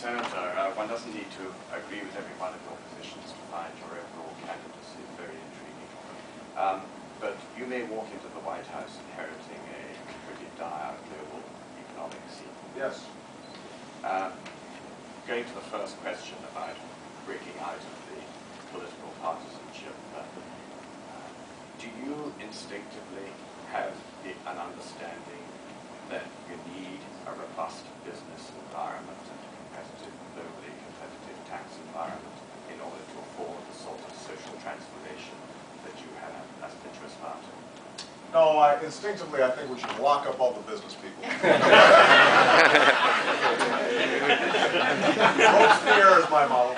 Senator, one doesn't need to agree with every one of your positions to find your overall candidacy very intriguing. But you may walk into the White House inheriting a pretty dire global economic scene. Yes. Going to the first question about breaking out of the political partisanship, do you instinctively have an understanding that you need a robust business environment and a competitive, globally competitive tax environment in order to afford the sort of social transformation that you have as Pinterest mountain? No, instinctively, I think we should lock up all the business people. Robespierre is my model.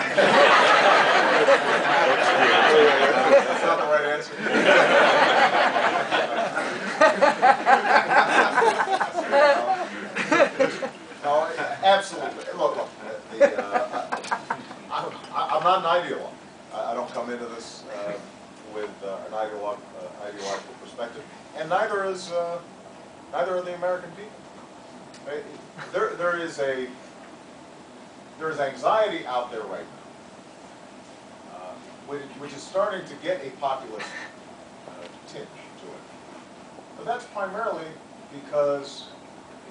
That's not the right answer. No, absolutely. Look, I'm not an ideologue. I don't come into this with an ideological perspective, and neither are the American people. There is anxiety out there right now, which is starting to get a populist tinge to it. But that's primarily because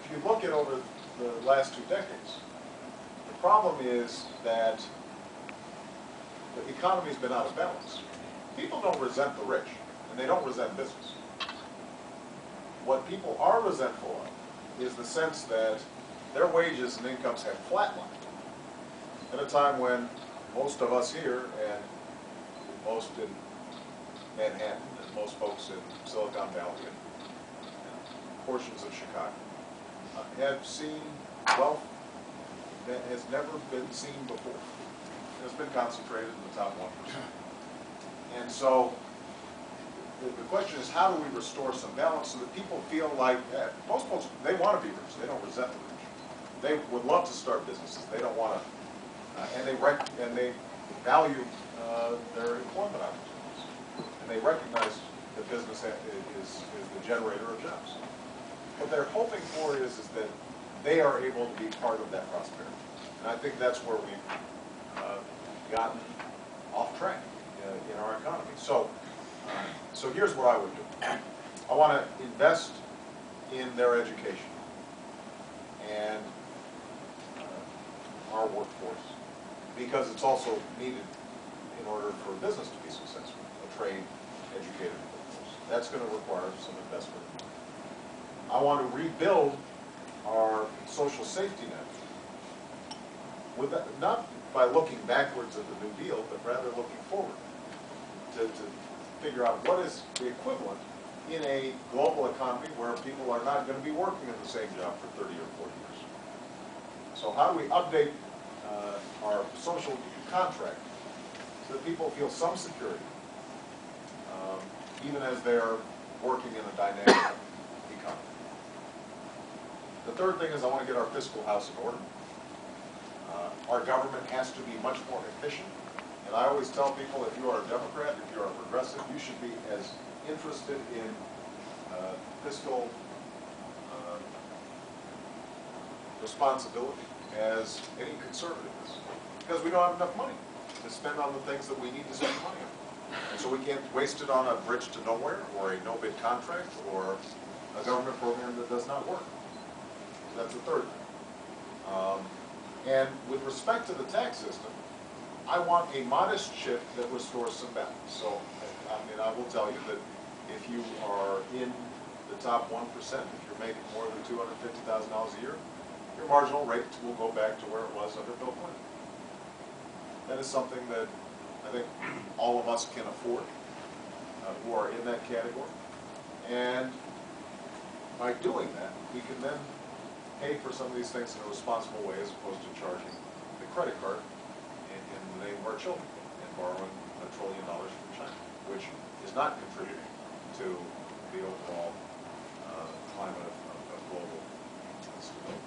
if you look at over the last 2 decades, the problem is that the economy's been out of balance. People don't resent the rich, and they don't resent business. What people are resentful of is the sense that their wages and incomes have flatlined at a time when most of us here, and most in Manhattan, and most folks in Silicon Valley, and portions of Chicago, have seen wealth that has never been seen before. It has been concentrated in the top 1%. And so the question is, how do we restore some balance so that people feel like, most folks, they want to be rich, they don't resent the rich. They would love to start businesses, they don't want to, and they value their employment opportunities. And they recognize that business is the generator of jobs. What they're hoping for is that they are able to be part of that prosperity. And I think that's where we've gotten off track in our economy. So here's what I would do. I want to invest in their education and our workforce, because it's also needed in order for business to be successful, a trained, educated workforce. That's going to require some investment. I want to rebuild our social safety net, not by looking backwards at the New Deal, but rather looking forward to figure out what is the equivalent in a global economy where people are not going to be working in the same job for 30 or 40 years. So how do we update our social contract so that people feel some security, even as they're working in a dynamic economy? The third thing is I want to get our fiscal house in order. Our government has to be much more efficient. And I always tell people, if you are a Democrat, if you are a progressive, you should be as interested in fiscal responsibility as any conservative is. Because we don't have enough money to spend on the things that we need to spend money on. And so we can't waste it on a bridge to nowhere, or a no-bid contract, or a government program that does not work. So that's the third thing. And with respect to the tax system, I want a modest shift that restores some balance. So, I mean, I will tell you that if you are in the top 1%, if you're making more than $250,000 a year, your marginal rate will go back to where it was under Bill Clinton. That is something that I think all of us can afford, who are in that category. And by doing that, we can then pay for some of these things in a responsible way, as opposed to charging the credit card in the name of our children and borrowing $1 trillion from China, which is not contributing to the overall climate of global stability.